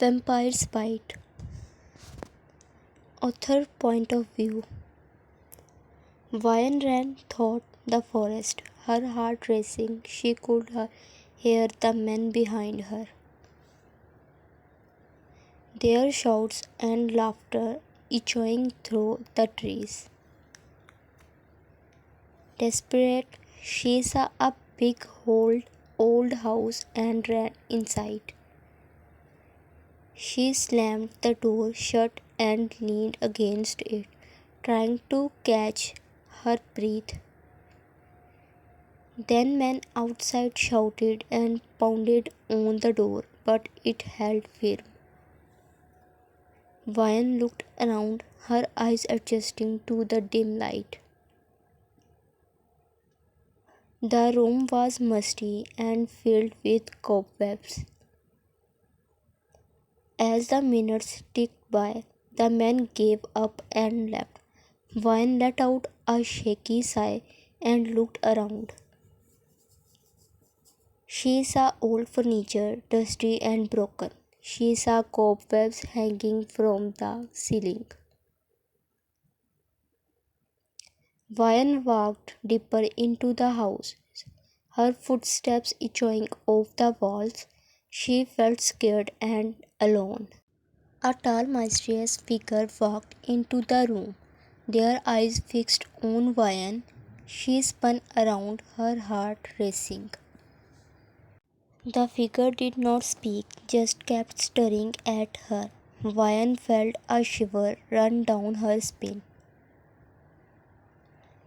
Vampire's Bite. Author point of view. Vyan ran through the forest, her heart racing. She could hear the men behind her, their shouts and laughter echoing through the trees. Desperate, she saw a big old house and ran inside. She slammed the door shut and leaned against it, trying to catch her breath. Then men outside shouted and pounded on the door, but it held firm. Vyan looked around, her eyes adjusting to the dim light. The room was musty and filled with cobwebs. As the minutes ticked by, the men gave up and left. Vyan let out a shaky sigh and looked around. She saw old furniture, dusty and broken. She saw cobwebs hanging from the ceiling. Vyan walked deeper into the house, her footsteps echoing off the walls. She felt scared and alone. A tall, mysterious figure walked into the room, their eyes fixed on Vyan. She spun around, her heart racing. The figure did not speak, just kept staring at her. Vyan felt a shiver run down her spine.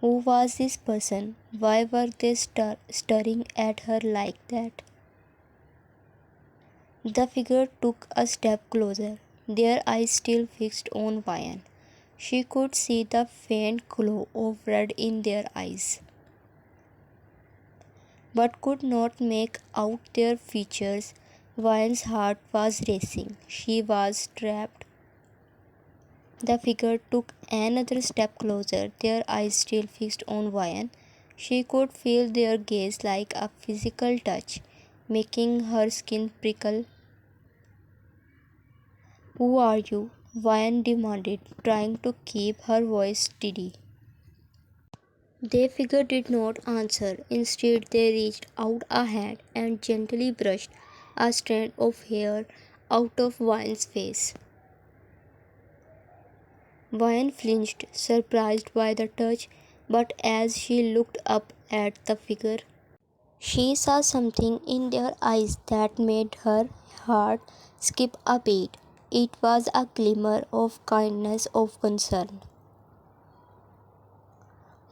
Who was this person? Why were they staring at her like that? The figure took a step closer, their eyes still fixed on Vyan. She could see the faint glow of red in their eyes, but could not make out their features. Vyan's heart was racing. She was trapped. The figure took another step closer, their eyes still fixed on Vyan. She could feel their gaze like a physical touch, making her skin prickle. "Who are you?" Vyan demanded, trying to keep her voice steady. The figure did not answer. Instead, they reached out a hand and gently brushed a strand of hair out of Vyan's face. Vyan flinched, surprised by the touch, but as she looked up at the figure, she saw something in their eyes that made her heart skip a beat. It was a glimmer of kindness, of concern.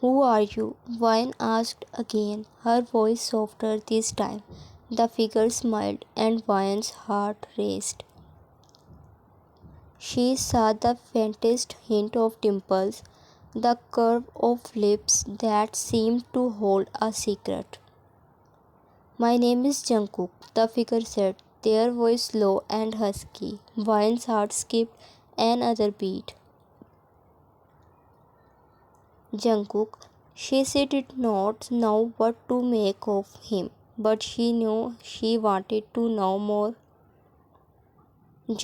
"Who are you?" Vyan asked again, her voice softer this time. The figure smiled, and Vyan's heart raced. She saw the faintest hint of dimples, the curve of lips that seemed to hold a secret. "My name is Jungkook," the figure said, their voice low and husky. Vyan's heart skipped another beat. Jungkook. She did not know what to make of him, but she knew she wanted to know more.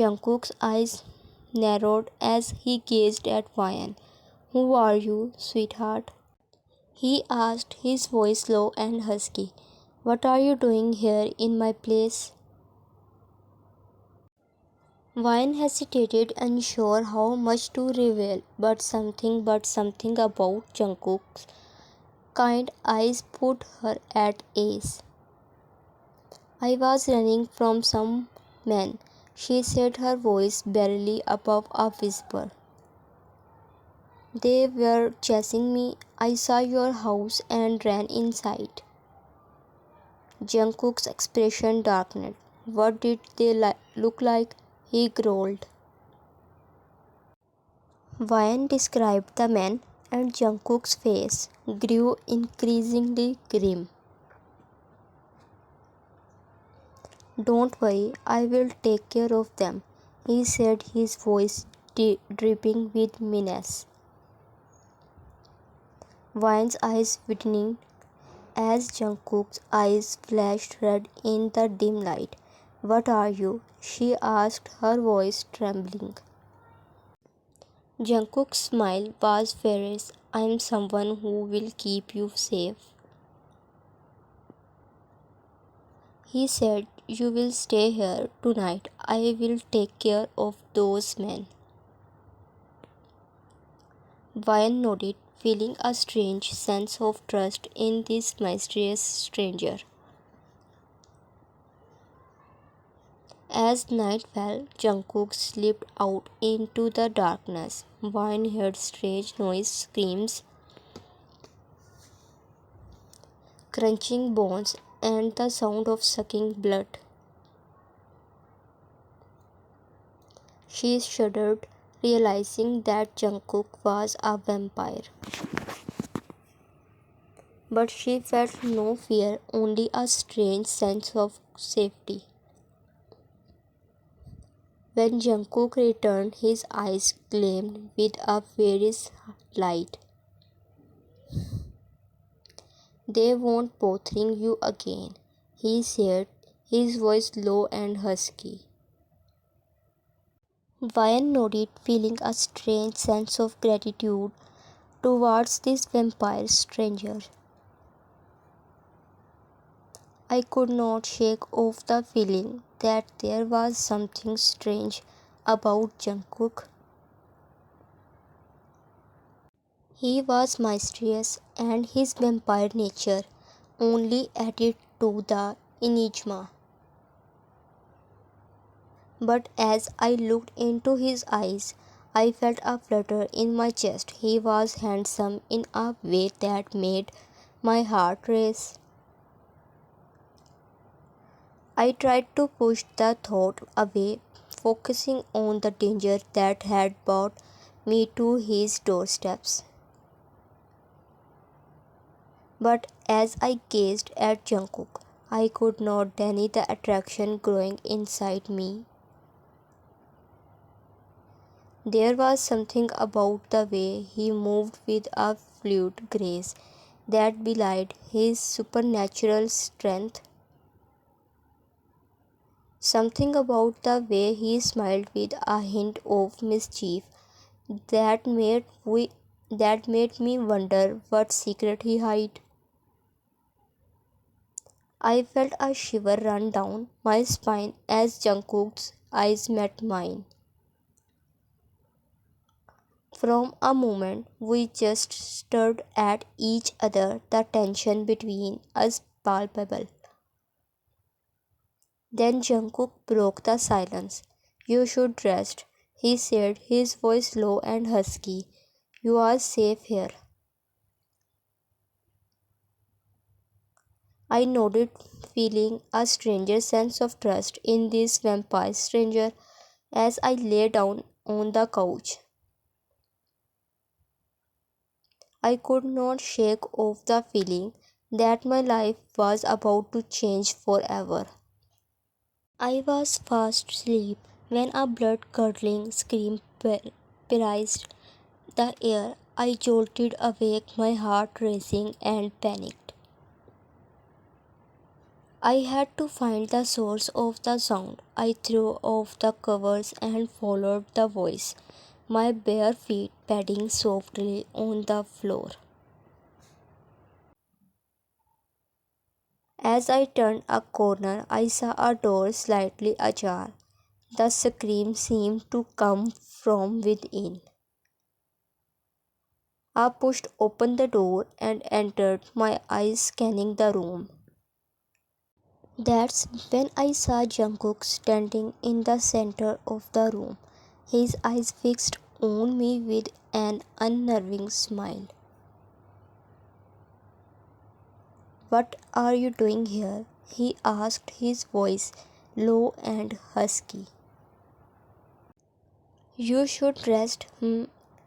Jungkook's eyes narrowed as he gazed at Vyan. "Who are you, sweetheart?" he asked, his voice low and husky. "What are you doing here in my place?" Vyan hesitated, unsure how much to reveal, but something about Jungkook's kind eyes put her at ease. "I was running from some men," she said, her voice barely above a whisper. "They were chasing me. I saw your house and ran inside." Jungkook's expression darkened. "What did they look like?" he growled. Vyan described the men, and Jungkook's face grew increasingly grim. "Don't worry, I will take care of them," he said, his voice dripping with menace. Vyan's eyes widened as Jungkook's eyes flashed red in the dim light. "What are you?" she asked, her voice trembling. Jungkook's smile was fierce. "I'm someone who will keep you safe," he said. "You will stay here tonight. I will take care of those men." Ryan nodded, feeling a strange sense of trust in this mysterious stranger. As night fell, Jungkook slipped out into the darkness. Ryan heard strange noise, screams, crunching bones, and the sound of sucking blood. She shuddered, realizing that Jungkook was a vampire. But she felt no fear, only a strange sense of safety. When Jungkook returned, his eyes gleamed with a fierce light. "They won't bothering you again," he said, his voice low and husky. Ryan nodded, feeling a strange sense of gratitude towards this vampire stranger. I could not shake off the feeling that there was something strange about Jungkook. He was mysterious, and his vampire nature only added to the enigma. But as I looked into his eyes, I felt a flutter in my chest. He was handsome in a way that made my heart race. I tried to push the thought away, focusing on the danger that had brought me to his doorsteps. But as I gazed at Jungkook, I could not deny the attraction growing inside me. There was something about the way he moved with a fluid grace that belied his supernatural strength. Something about the way he smiled with a hint of mischief that made we that made me wonder what secret he hid. I felt a shiver run down my spine as Jungkook's eyes met mine. From a moment we just stared at each other, the tension between us palpable. Then Jungkook broke the silence. "You should rest," he said, his voice low and husky. "You are safe here." I nodded, feeling a stranger sense of trust in this vampire stranger as I lay down on the couch. I could not shake off the feeling that my life was about to change forever. I was fast asleep when a blood-curdling scream pierced the air. I jolted awake, my heart racing and panicked. I had to find the source of the sound. I threw off the covers and followed the voice, my bare feet padding softly on the floor. As I turned a corner, I saw a door slightly ajar. The scream seemed to come from within. I pushed open the door and entered, my eyes scanning the room. That's when I saw Jungkook standing in the center of the room, his eyes fixed on me with an unnerving smile. "What are you doing here?" he asked, his voice low and husky. "You should rest.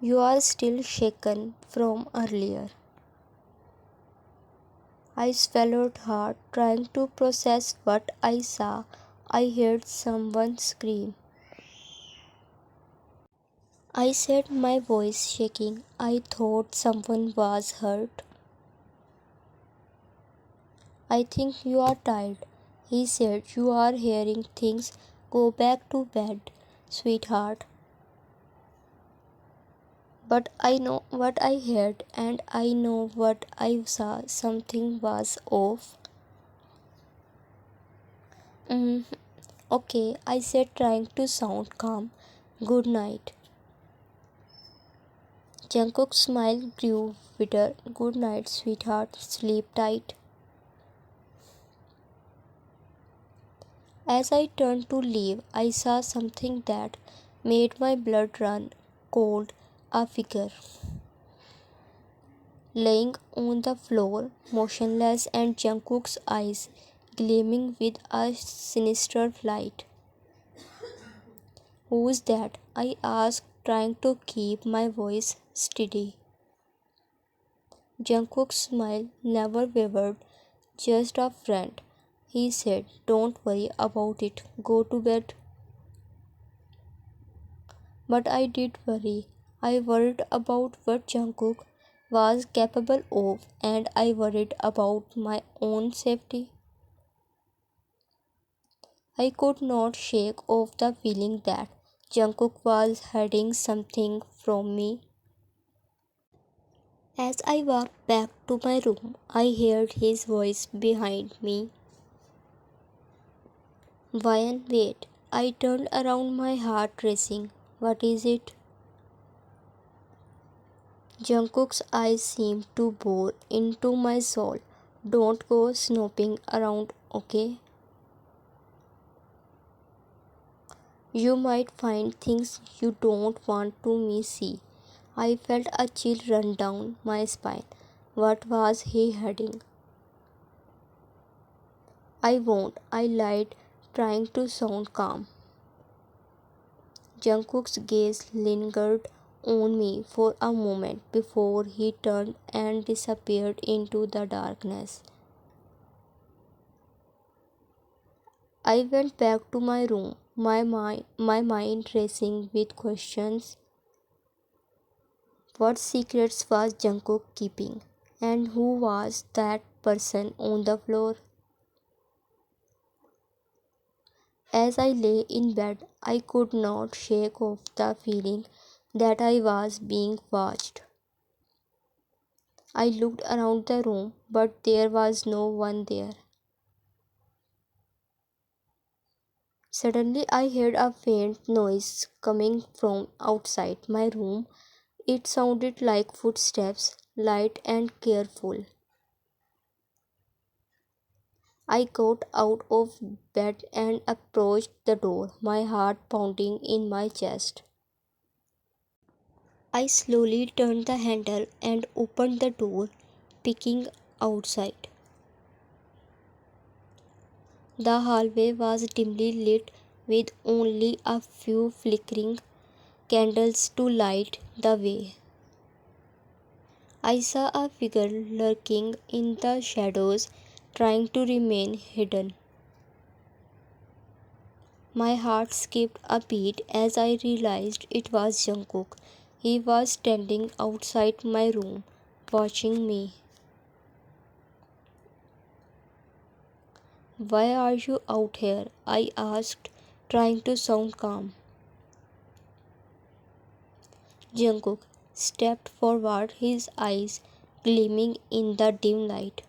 You are still shaken from earlier." I swallowed hard, trying to process what I saw. I heard someone scream. I said, my voice shaking. "I thought someone was hurt." "I think you are tired," He said, "You are hearing things. Go back to bed, sweetheart." But I know what I heard, and I know what I saw. Something was off. Mm, okay, I said, trying to sound calm. Good night. Jungkook's smile grew wider. Good night, sweetheart. Sleep tight. As I turned to leave, I saw something that made my blood run cold. A figure laying on the floor, motionless, and Jungkook's eyes gleaming with a sinister light. "Who's that?" I asked, trying to keep my voice steady. Jungkook's smile never wavered. "Just a friend," he said. "Don't worry about it. Go to bed." But I did worry. I worried about what Jungkook was capable of, and I worried about my own safety. I could not shake off the feeling that Jungkook was hiding something from me. As I walked back to my room, I heard his voice behind me. "Vian, wait." I turned around, my heart racing. "What is it?" Jungkook's eyes seemed to bore into my soul. "Don't go snooping around, okay? You might find things you don't want to me see." I felt a chill run down my spine. What was he hiding? "I won't," I lied, trying to sound calm. Jungkook's gaze lingered on me for a moment before he turned and disappeared into the darkness. I went back to my room, my mind racing with questions. What secrets was Jungkook keeping? And who was that person on the floor? As I lay in bed, I could not shake off the feeling that I was being watched. I looked around the room, but there was no one there. Suddenly, I heard a faint noise coming from outside my room. It sounded like footsteps, light and careful. I got out of bed and approached the door, my heart pounding in my chest. I slowly turned the handle and opened the door, peeking outside. The hallway was dimly lit with only a few flickering candles to light the way. I saw a figure lurking in the shadows, trying to remain hidden. My heart skipped a beat as I realized it was Jungkook. He was standing outside my room, watching me. "Why are you out here?" I asked, trying to sound calm. Jungkook stepped forward, his eyes gleaming in the dim light.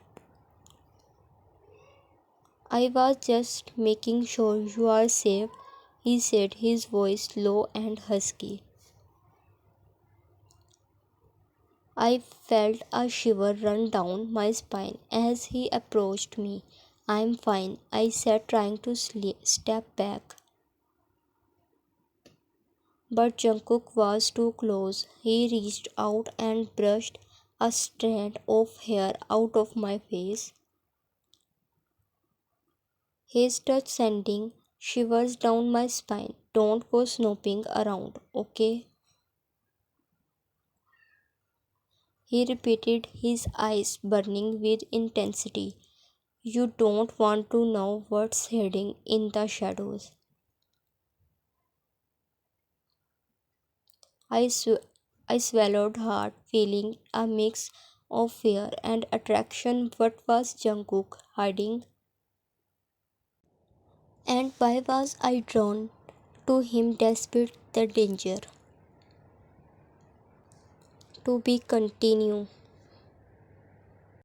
"I was just making sure you are safe," he said, his voice low and husky. I felt a shiver run down my spine as he approached me. "I'm fine," I said, trying to step back. But Jungkook was too close. He reached out and brushed a strand of hair out of my face. His touch sending shivers down my spine. "Don't go snooping around, okay?" He repeated, his eyes burning with intensity. "You don't want to know what's hiding in the shadows." I, sw- I swallowed hard, feeling a mix of fear and attraction. What was Jungkook hiding? And why was I drawn to him despite the danger? To be continue.